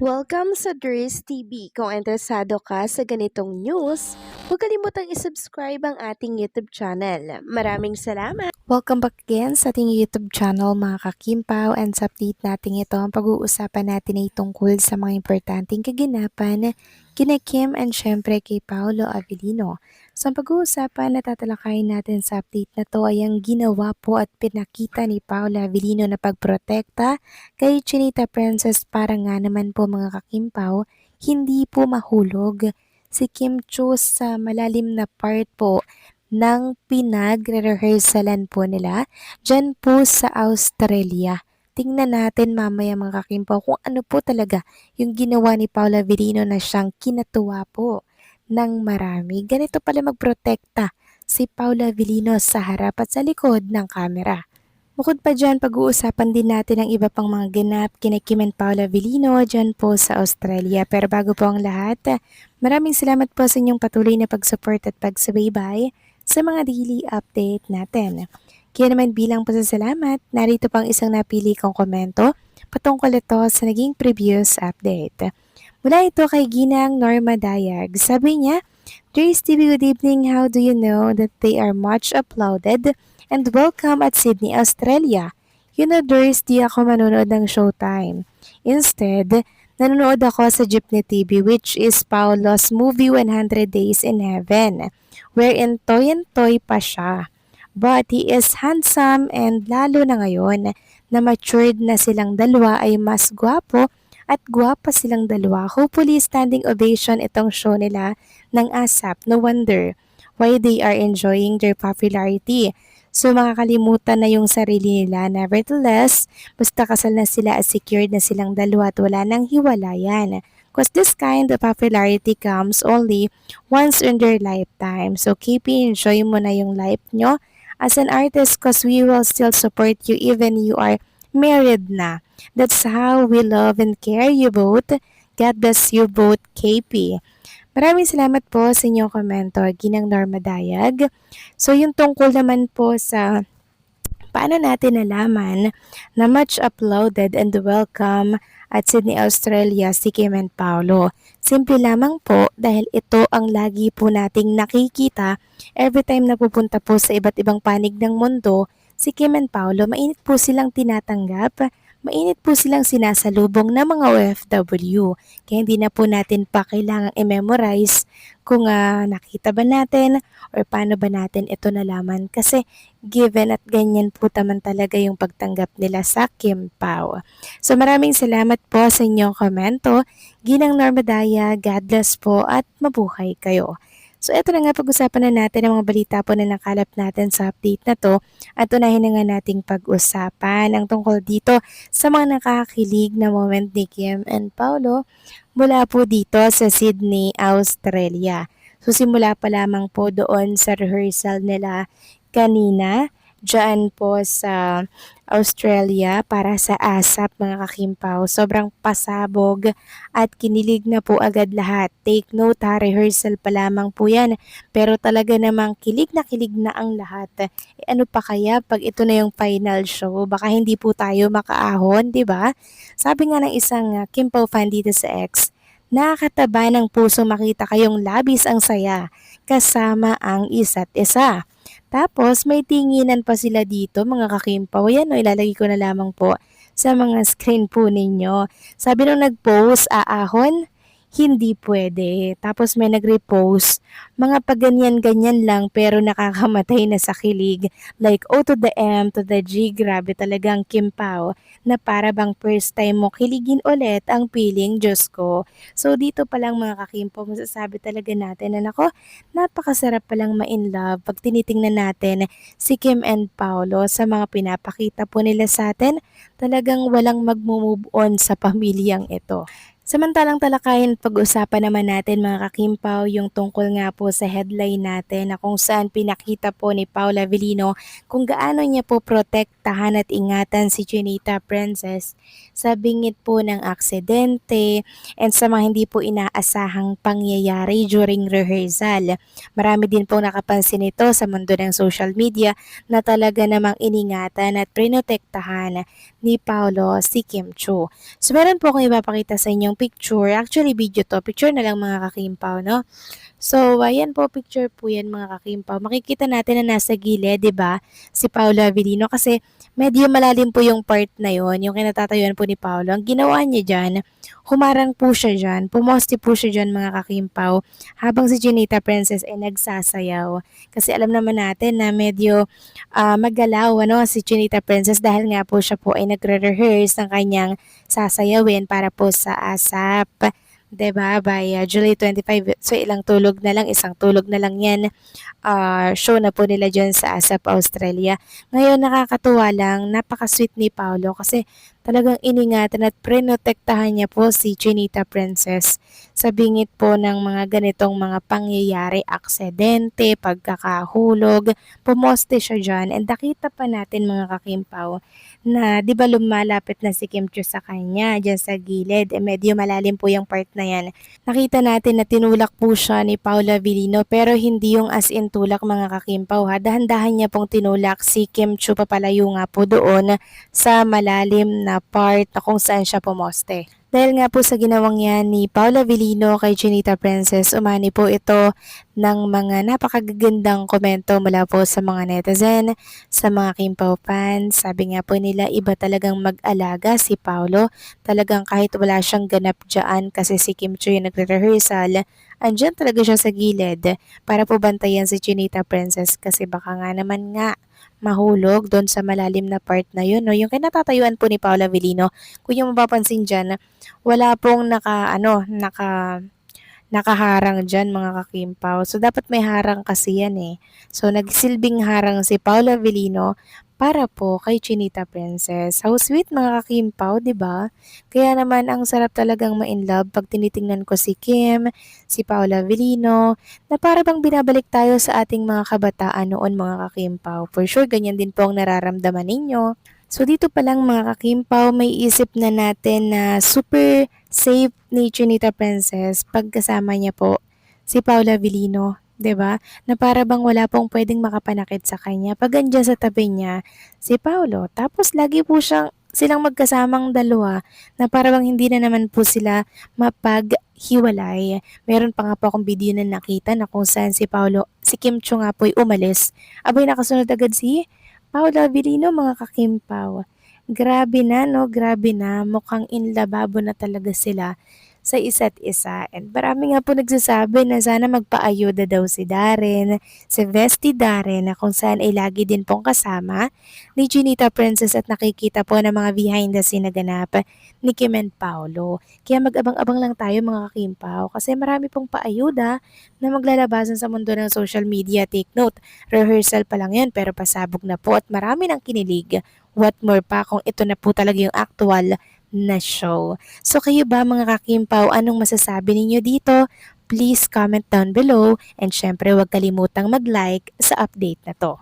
Welcome sa Dries TV. Kung interesado ka sa ganitong news, huwag kalimutang isubscribe ang ating YouTube channel. Maraming salamat! Welcome back again sa ating YouTube channel mga kakimpaw, and sa update natin ito, ang pag-uusapan natin ay tungkol sa mga importanteng kaganapan kina Kim and syempre kay Paolo Avellino. So ang pag-uusapan na tatalakayin natin sa update na to ay ang ginawa po at pinakita ni Paolo Avellino na pagprotekta kay Chinita Princess para nga naman po mga kakimpaw, hindi po mahulog si Kim Chiu sa malalim na part po ng pinagre-rehearsalan po nila dyan po sa Australia. Tingnan natin mamaya mga kakimpaw kung ano po talaga yung ginawa ni Paula Virino na siyang kinatuwa po ng marami. Ganito pala magprotekta si Paula Virino sa harap at sa likod ng kamera. Bukod pa dyan, pag-uusapan din natin ang iba pang mga ganap kina Kim and Paula Avellino dyan po sa Australia. Pero bago po ang lahat, maraming salamat po sa inyong patuloy na pag-support at pagsubaybay sa mga daily update natin. Kaya naman bilang pasasalamat, narito pang isang napili kong komento patungkol ito sa naging previous update. Mula ito kay Ginang Norma Dayag. Sabi niya, Dries TV, good evening. How do you know that they are much applauded and welcome at Sydney, Australia? You know, Dries, di ako manonood ng Showtime. Instead, nanonood ako sa Jeepney TV, which is Paulo's movie 100 Days in Heaven, wherein toy and toy pa siya. But he is handsome, and lalo na ngayon na matured na silang dalawa ay mas gwapo at gwapa silang dalawa. Hopefully, standing ovation itong show nila ng ASAP. No wonder why they are enjoying their popularity. So makakalimutan na yung sarili nila. Nevertheless, basta kasal na sila at secured na silang dalawa at wala nang hiwalayan. Because this kind of popularity comes only once in their lifetime. So KP, enjoy mo na yung life nyo as an artist, because we will still support you even you are married na. That's how we love and care you both. God bless you both, KP. Maraming salamat po sa inyong komento, Ginang Norma Dayag. So yung tungkol naman po sa paano natin nalaman na much uploaded and welcome at Sydney, Australia si Kim and Paolo. Simple lamang po dahil ito ang lagi po nating nakikita every time na pupunta po sa iba't ibang panig ng mundo si Kim and Paolo. Mainit po silang tinatanggap, mainit po silang sinasalubong ng mga OFW. Kaya hindi na po natin pa kailangang i-memorize kung nakita ba natin or paano ba natin ito nalaman, kasi given at ganyan po naman talaga yung pagtanggap nila sa Kim Pao. So maraming salamat po sa inyong komento. Ginang Norma Daya, God bless po at mabuhay kayo. So ito na nga, pag-usapan na natin ang mga balita po na nakalap natin sa update na to, at unahin na nga nating pag-usapan ang tungkol dito sa mga nakakakilig na moment ni Kim and Paolo mula po dito sa Sydney, Australia. So simula pa lamang po doon sa rehearsal nila kanina dyan po sa Australia para sa ASAP mga kakimpaw. Sobrang pasabog at kinilig na po agad lahat. Take note ha, rehearsal pa lamang po yan. Pero talaga namang kilig na ang lahat. Ano pa kaya pag ito na yung final show? Baka hindi po tayo makaahon, di ba? Sabi nga ng isang Kimpaw fan dito sa X, nakakataba ng puso makita kayong labis ang saya kasama ang isa't isa. Tapos may tinginan pa sila dito mga kakimpaw. Yan o, ilalagay ko na lamang po sa mga screen po ninyo. Sabi nung nag-post, aahon? Hindi pwede. Tapos may nag-repost, mga paganyan-ganyan lang pero nakakamatay na sa kilig. Like O to the M to the G, grabe talagang Kimpaw na para bang first time mo kiligin ulit ang piling, Diyos ko. So dito pa lang mga kakimpaw, masasabi talaga natin na nako, napakasarap palang ma-in love pag tinitingnan natin si Kim and Paolo sa mga pinapakita po nila sa atin. Talagang walang mag-move on sa pamilyang ito. Samantalang talakayin at pag-usapan naman natin mga kakimpaw yung tungkol nga po sa headline natin na kung saan pinakita po ni Paula Avellino kung gaano niya po protektahan at ingatan si Chinita Princess sa bingit po ng aksidente and sa mga hindi po inaasahang pangyayari during rehearsal. Marami din po nakapansin ito sa mundo ng social media na talaga namang iningatan at prinotektahan ni Paolo si Kim Chiu. So meron po akong ipapakita sa inyong picture, actually video 'to, picture na lang mga kakimpaw 'no. So, ayan po, picture po yan mga kakimpaw. Makikita natin na nasa gilid, di ba, si Paolo Avellino kasi medyo malalim po yung part na yon, yung kinatatayuan po ni Paolo. Ang ginawa niya dyan, humarang po siya dyan, pumoste po siya dyan mga kakimpaw, habang si Chinita Princess ay nagsasayaw. Kasi alam naman natin na medyo magalaw ano, si Chinita Princess dahil nga po siya po ay nagre-rehearse ng kanyang sasayawin para po sa ASAP. 'Di ba, by July 25. So ilang tulog na lang, isang tulog na lang 'yan. Show na po nila diyan sa ASAP Australia. Ngayon nakakatuwa lang, napaka-sweet ni Paolo kasi talagang iningatan at prinotektahan niya po si Chinita Princess sa bingit po ng mga ganitong mga pangyayari, aksidente, pagkakahulog. Pumoste siya diyan and nakita pa natin mga kakimpaw na 'di ba lumalapit na si Kim Chiu sa kanya diyan sa gilid, medyo malalim po yung part na yan. Nakita natin na tinulak po siya ni Paula Avellino pero hindi yung as in tulak mga kakimpaw ha. Dahan-dahan niya pong tinulak si Kim Chiu papalayo nga po doon sa malalim na part na kung saan siya pumoste. Dahil nga po sa ginawang yan ni Paula Avellino kay Chinita Princess, umani po ito ng mga napakagagandang komento mula po sa mga netizen, sa mga Kimpaw fans. Sabi nga po nila iba talagang mag-alaga si Paolo. Talagang kahit wala siyang ganap dyan kasi si Kim Chiu yung nagre-rehearsal, andyan talaga siya sa gilid para po bantayan si Chinita Princess kasi baka nga naman nga mahulog doon sa malalim na part na yun. No? Yung kinatatayuan po ni Paula Avellino, kung yung mapapansin dyan, wala pong nakaharang dyan mga kakimpaw. So, dapat may harang kasi yan eh. So, nagsilbing harang si Paula Avellino para po kay Chinita Princess. How sweet mga kakimpaw, di ba? Kaya naman ang sarap talagang ma-inlove pag tinitingnan ko si Kim, si Paula Avellino, na para bang binabalik tayo sa ating mga kabataan noon mga kakimpaw. For sure, ganyan din po ang nararamdaman ninyo. So dito pa lang mga kakimpaw, may isip na natin na super safe ni Chinita Princess pagkasama niya po si Paula Avellino, 'di ba? Na para bang wala pong pwedeng makapanakit sa kanya pag andyan sa tabi niya si Paolo. Tapos lagi po silang magkasamang dalawa na para bang hindi na naman po sila mapaghiwalay. Meron pa nga po akong video na nakita na kung saan si Kim Chiu nga po'y umalis. Abay nakasunod agad si Paula Avellino mga kakimpaw. Grabe na no, grabe na. Mukhang inlababo na talaga sila sa isa't isa. And marami nga po nagsasabi na sana magpaayuda daw si Darren, si Vesty Darren na kung saan ay lagi din pong kasama ni Chinita Princess at nakikita po ng mga behind the scene na ganap ni Kim and Paolo. Kaya mag-abang-abang lang tayo mga kakimpaw kasi marami pong paayuda na maglalabasan sa mundo ng social media. Take note, rehearsal pa lang yun pero pasabog na po at marami ng kinilig. What more pa kung ito na po talaga yung actual na show. So kayo ba mga kakimpaw, anong masasabi ninyo dito? Please comment down below and syempre huwag kalimutang mag-like sa update na to.